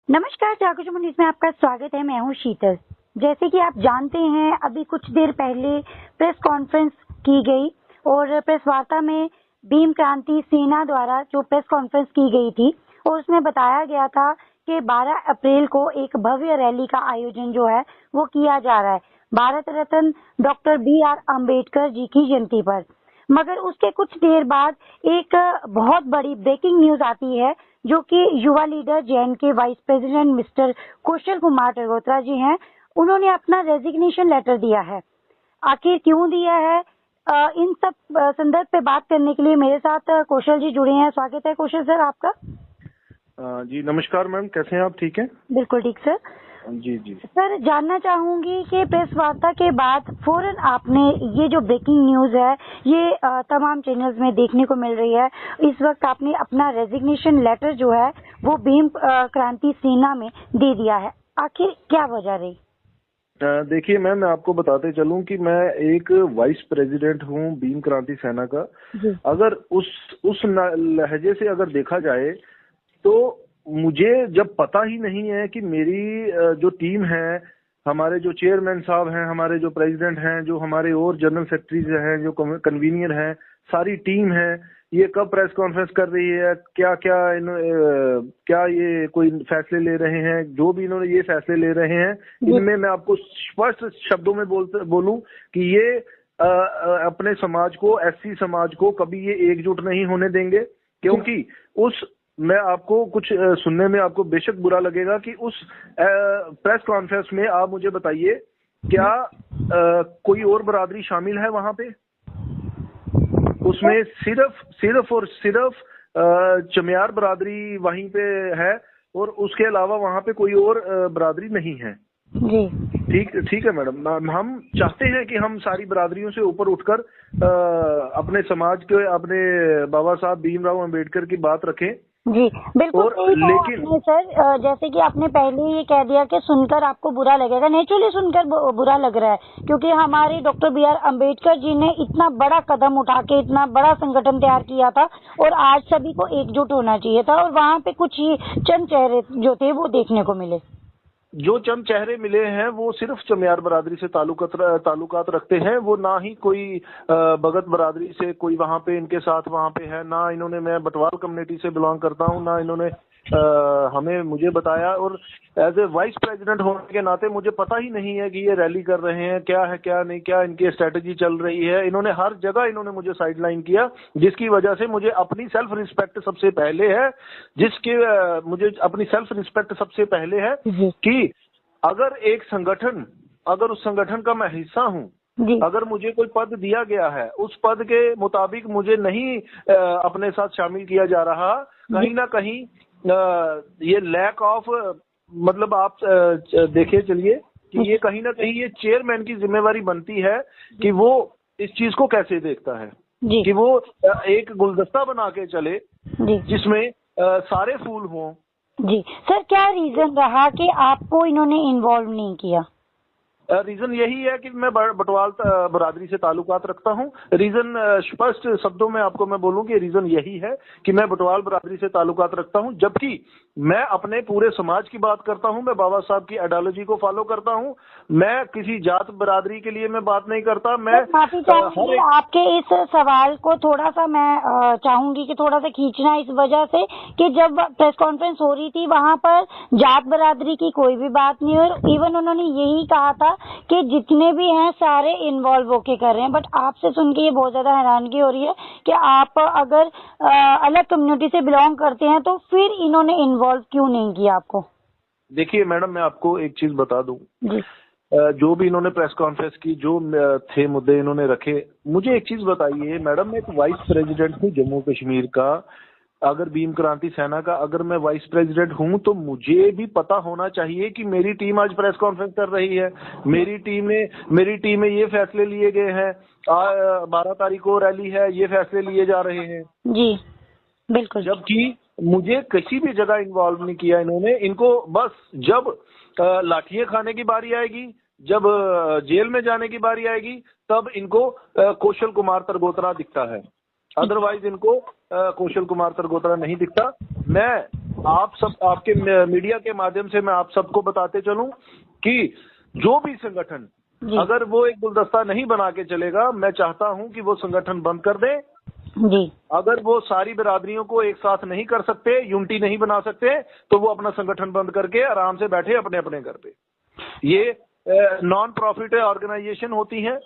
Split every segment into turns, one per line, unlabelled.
नमस्कार चाकुश मुनीस में आपका स्वागत है। मैं हूं शीतल। जैसे कि आप जानते हैं, अभी कुछ देर पहले प्रेस कॉन्फ्रेंस की गई और प्रेस वार्ता में भीम क्रांति सेना द्वारा जो प्रेस कॉन्फ्रेंस की गई थी और उसमें बताया गया था कि 12 अप्रैल को एक भव्य रैली का आयोजन जो है वो किया जा रहा है भारत रत्न डॉक्टर BR अम्बेडकर जी की जयंती पर। मगर उसके कुछ देर बाद एक बहुत बड़ी ब्रेकिंग न्यूज आती है जो कि युवा लीडर जैन के vice president mister Kaushal Kumar तर्गोत्रा जी हैं। उन्होंने अपना रेजिग्नेशन लेटर दिया है। आखिर क्यों दिया है, इन सब संदर्भ पे बात करने के लिए मेरे साथ कौशल जी जुड़े हैं। स्वागत है कौशल सर आपका।
जी नमस्कार मैम, कैसे हैं आप? ठीक है,
बिल्कुल ठीक सर।
जी जी
सर, जानना चाहूंगी कि प्रेस वार्ता के बाद फौरन आपने ये जो ब्रेकिंग न्यूज है ये तमाम चैनल्स में देखने को मिल रही है। इस वक्त आपने अपना रेजिग्नेशन लेटर जो है वो भीम क्रांति सेना में दे दिया है। आखिर क्या वजह रही?
देखिए मैम, मैं आपको बताते चलूं कि मैं एक वाइस प्रेसिडेंट हूं भीम क्रांति सेना का। अगर उस लहजे से अगर देखा जाए तो मुझे जब पता ही नहीं है कि मेरी जो टीम है, हमारे जो चेयरमैन साहब हैं, हमारे जो प्रेसिडेंट हैं, जो हमारे और जनरल सेक्रेटरीज हैं, जो कन्वीनियर हैं, सारी टीम है, ये कब प्रेस कॉन्फ्रेंस कर रही है, क्या क्या क्या ये कोई फैसले ले रहे हैं, जो भी इन्होंने ये फैसले ले रहे हैं, इनमें मैं आपको स्पष्ट शब्दों में बोलूं कि ये अपने समाज को, SC समाज को कभी ये एकजुट नहीं होने देंगे। क्योंकि मैं आपको कुछ सुनने में आपको बेशक बुरा लगेगा कि उस प्रेस कॉन्फ्रेंस में आप मुझे बताइए, क्या कोई और बरादरी शामिल है वहां पे? उसमें सिर्फ और सिर्फ चमियार बरादरी वहीं पे है और उसके अलावा वहां पे कोई और बरादरी नहीं है। जी ठीक है मैडम, हम चाहते हैं कि हम सारी बरादरियों से ऊपर उठकर अपने समाज के, अपने बाबा साहब भीमराव अंबेडकर की बात रखें।
जी बिल्कुल। लेकिन सर, जैसे कि आपने पहले ये कह दिया कि सुनकर आपको बुरा लगेगा, नेचुरली सुनकर बुरा लग रहा है क्योंकि हमारे डॉक्टर BR अम्बेडकर जी ने इतना बड़ा कदम उठा के इतना बड़ा संगठन तैयार किया था और आज सभी को एकजुट होना चाहिए था और वहाँ पे कुछ ही चंद चेहरे जो थे वो देखने को मिले।
जो चंद चेहरे मिले हैं वो सिर्फ चमियार बरादरी से ताल्लुकात रखते हैं। वो ना ही कोई भगत बरादरी से कोई वहां पे इनके साथ वहां पे है, ना इन्होंने, मैं बटवाल कम्युनिटी से बिलोंग करता हूं, ना इन्होंने मुझे बताया। और एज ए वाइस प्रेसिडेंट होने के नाते मुझे पता ही नहीं है कि ये रैली कर रहे हैं, क्या है क्या नहीं, क्या इनकी स्ट्रेटजी चल रही है। इन्होंने हर जगह मुझे साइडलाइन किया, जिसकी वजह से मुझे अपनी सेल्फ रिस्पेक्ट सबसे पहले है, मुझे अपनी सेल्फ रिस्पेक्ट सबसे पहले है कि अगर एक संगठन, अगर उस संगठन का मैं हिस्सा हूं, अगर मुझे कोई पद दिया गया है, उस पद के मुताबिक मुझे नहीं अपने साथ शामिल किया जा रहा, कहीं ना कहीं ये लैक ऑफ, मतलब आप देखिए चलिए कि ये कहीं ना कहीं ये चेयरमैन की जिम्मेवारी बनती है कि वो इस चीज को कैसे देखता है कि वो एक गुलदस्ता बना के चले जिसमें सारे फूल हों।
जी सर, क्या रीजन रहा कि आपको इन्होंने इन्वॉल्व नहीं किया?
रीजन यही है कि मैं बटवाल बरादरी से ताल्लुकात रखता हूं। रीजन स्पष्ट शब्दों में आपको मैं बोलूं कि रीजन यही है कि मैं बटवाल बरादरी से ताल्लुकात रखता हूं, जबकि मैं अपने पूरे समाज की बात करता हूं, मैं बाबा साहब की आइडियोलॉजी को फॉलो करता हूं, मैं किसी जात बरादरी के लिए मैं बात नहीं करता। मैं
माफी चाहूंगी आपके इस सवाल को थोड़ा सा मैं चाहूंगी कि थोड़ा सा खींचना, इस वजह से कि जब प्रेस कॉन्फ्रेंस हो रही थी वहां पर जात बरादरी की कोई भी बात नहीं, और इवन उन्होंने यही कहा था कि जितने भी हैं सारे इन्वॉल्व होके कर रहे हैं। बट आपसे सुन के ये बहुत ज्यादा हैरानगी हो रही है कि आप अगर अलग कम्युनिटी से बिलोंग करते हैं तो फिर इन्होंने इन्वॉल्व क्यों नहीं किया आपको?
देखिए मैडम, मैं आपको एक चीज बता दूं, जो भी इन्होंने प्रेस कॉन्फ्रेंस की, जो थे मुद्दे इन्होंने रखे, मुझे एक चीज बताइए मैडम, मैं एक वाइस प्रेसिडेंट हूँ जम्मू कश्मीर का, अगर भीम क्रांति सेना का अगर मैं वाइस प्रेसिडेंट हूं तो मुझे भी पता होना चाहिए कि मेरी टीम आज प्रेस कॉन्फ्रेंस कर रही है, मेरी टीम में ये फैसले लिए गए हैं, 12 तारीख को रैली है, ये फैसले लिए जा रहे हैं।
जी बिल्कुल।
जबकि मुझे किसी भी जगह इन्वॉल्व नहीं किया इन्होंने। इनको बस जब लाठियां खाने की बारी आएगी, जब जेल में जाने की बारी आएगी, तब इनको कौशल कुमार तर्गोत्रा दिखता है, अदरवाइज इनको कौशल कुमार तर्गोत्रा नहीं दिखता। मैं आप सब आपके मीडिया के माध्यम से मैं आप सबको बताते चलूं कि जो भी संगठन अगर वो एक गुलदस्ता नहीं बना के चलेगा, मैं चाहता हूं कि वो संगठन बंद कर दे
जी।
अगर वो सारी बिरादरियों को एक साथ नहीं कर सकते, यूनिटी नहीं बना सकते, तो वो अपना संगठन बंद करके आराम से बैठे अपने अपने घर पे। ये नॉन प्रॉफिट ऑर्गेनाइजेशन होती हैं,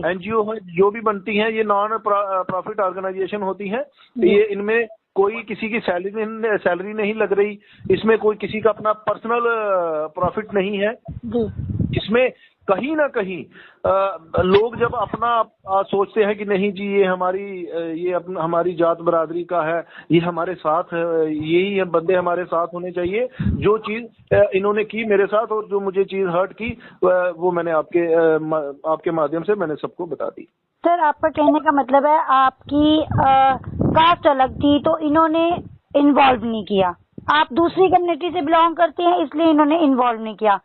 एनजीओ जो भी बनती हैं, ये नॉन प्रॉफिट ऑर्गेनाइजेशन होती हैं। ये इनमें कोई किसी की सैलरी नहीं लग रही, इसमें कोई किसी का अपना पर्सनल प्रॉफिट नहीं है। इसमें कहीं ना कहीं लोग जब अपना सोचते हैं कि नहीं जी ये हमारी जात बरादरी का है, ये हमारे साथ है, यही बंदे हमारे साथ होने चाहिए। जो चीज इन्होंने की मेरे साथ और जो मुझे चीज हर्ट की वो मैंने आपके माध्यम से मैंने सबको बता दी।
सर, आपका कहने का मतलब है आपकी कास्ट अलग थी तो इन्होंने इन्वॉल्व नहीं किया, आप दूसरी कम्युनिटी से बिलोंग करते हैं इसलिए इन्होंने इन्वॉल्व नहीं किया।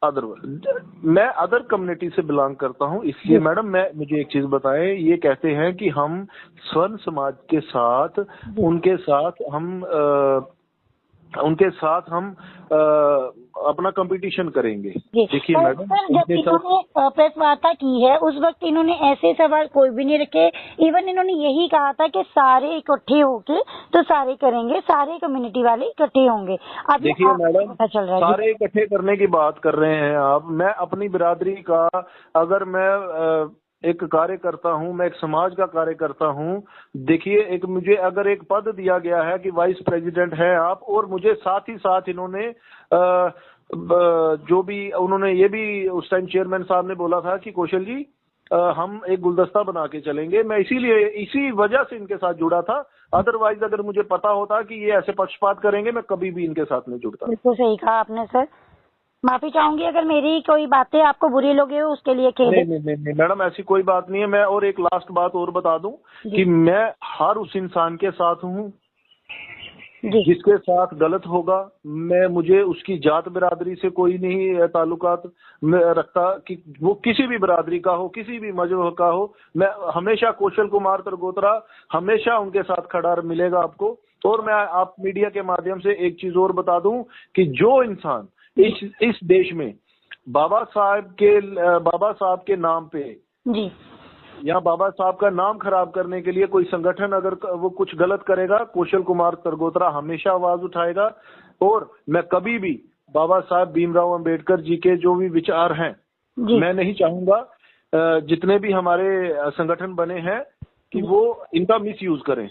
मैं अदर कम्युनिटी से बिलोंग करता हूं, इसलिए मैडम मुझे एक चीज बताएं, ये कहते हैं कि हम स्वर्ण समाज के साथ उनके साथ हम अपना कंपटीशन करेंगे। देखिए मैडम,
जब इन्होंने प्रेस वार्ता की है उस वक्त इन्होंने ऐसे सवाल कोई भी नहीं रखे। इवन इन्होंने यही कहा था कि सारे इकट्ठे होके तो सारे करेंगे, सारे कम्युनिटी वाले इकट्ठे होंगे। अब
देखिए मैडम, सारे इकट्ठे करने की बात कर रहे हैं आप। मैं अपनी बिरादरी का अगर मैं एक कार्य करता हूं, मैं एक समाज का कार्य करता हूं। देखिए, मुझे अगर एक पद दिया गया है कि वाइस प्रेसिडेंट है आप, और मुझे साथ ही साथ इन्होंने जो भी उन्होंने ये भी उस टाइम चेयरमैन साहब ने बोला था कि कौशल जी हम एक गुलदस्ता बना के चलेंगे। मैं इसी वजह से इनके साथ जुड़ा था। अदरवाइज अगर मुझे पता होता कि ये ऐसे पक्षपात करेंगे, मैं कभी भी इनके साथ नहीं जुड़ता।
बिल्कुल सही कहा आपने सर। माफी चाहूंगी अगर मेरी कोई बातें आपको बुरी लगी हो, उसके लिए
नहीं मैडम, ऐसी कोई बात नहीं है। मैं और एक लास्ट बात और बता दूं कि मैं हर उस इंसान के साथ हूं जिसके साथ गलत होगा। मुझे उसकी जात बिरादरी से कोई नहीं ताल्लुकात रखता कि वो किसी भी बिरादरी का हो, किसी भी मजहब का हो। मैं हमेशा कौशल कुमार तरगोत्रा हमेशा उनके साथ खड़ा मिलेगा आपको। और मैं आप मीडिया के माध्यम से एक चीज और बता दूं कि जो इंसान इस देश में बाबा साहब के नाम पे
जी
या बाबा साहब का नाम खराब करने के लिए कोई संगठन अगर वो कुछ गलत करेगा, कौशल कुमार तरगोत्रा हमेशा आवाज उठाएगा। और मैं कभी भी बाबा साहब भीमराव अंबेडकर जी के जो भी विचार हैं, मैं नहीं चाहूंगा जितने भी हमारे संगठन बने हैं कि वो इनका मिसयूज करें।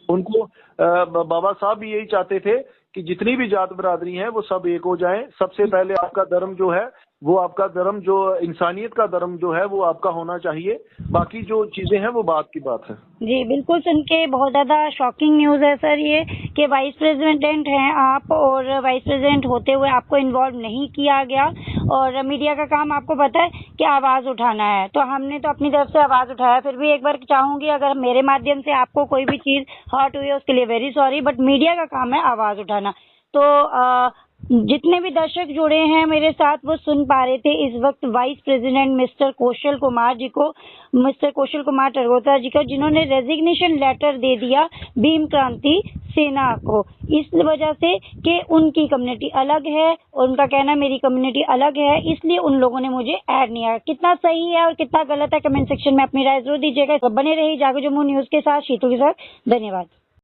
उनको बाबा साहब भी यही चाहते थे कि जितनी भी जात बिरादरी हैं वो सब एक हो जाएं। सबसे पहले आपका धर्म जो है वो आपका धर्म जो इंसानियत का धर्म जो है वो आपका होना चाहिए। बाकी जो चीजें हैं वो बात की बात है।
जी बिल्कुल, सुन के बहुत ज्यादा शॉकिंग न्यूज है सर ये कि वाइस प्रेसिडेंट हैं आप और वाइस प्रेसिडेंट होते हुए आपको इन्वॉल्व नहीं किया गया। और मीडिया का काम आपको पता है कि आवाज उठाना है, तो हमने तो अपनी तरफ से आवाज उठाया। फिर भी एक बार चाहूंगी अगर मेरे माध्यम से आपको कोई भी चीज हर्ट हुई है उसके लिए वेरी सॉरी, बट मीडिया का काम है आवाज उठाना। तो जितने भी दर्शक जुड़े हैं मेरे साथ वो सुन पा रहे थे इस वक्त vice president mister Kaushal Kumar तरगोत्रा जी को, जिन्होंने रेजिग्नेशन लेटर दे दिया भीम क्रांति सेना को, इस वजह से कि उनकी कम्युनिटी अलग है और उनका कहना मेरी कम्युनिटी अलग है, इसलिए उन लोगों ने मुझे ऐड नहीं किया। कितना सही है और कितना गलत है कमेंट सेक्शन में अपनी राय जरूर दीजिएगा। बने रहिए जागो जम्मू न्यूज के साथ, शीतू के साथ। धन्यवाद।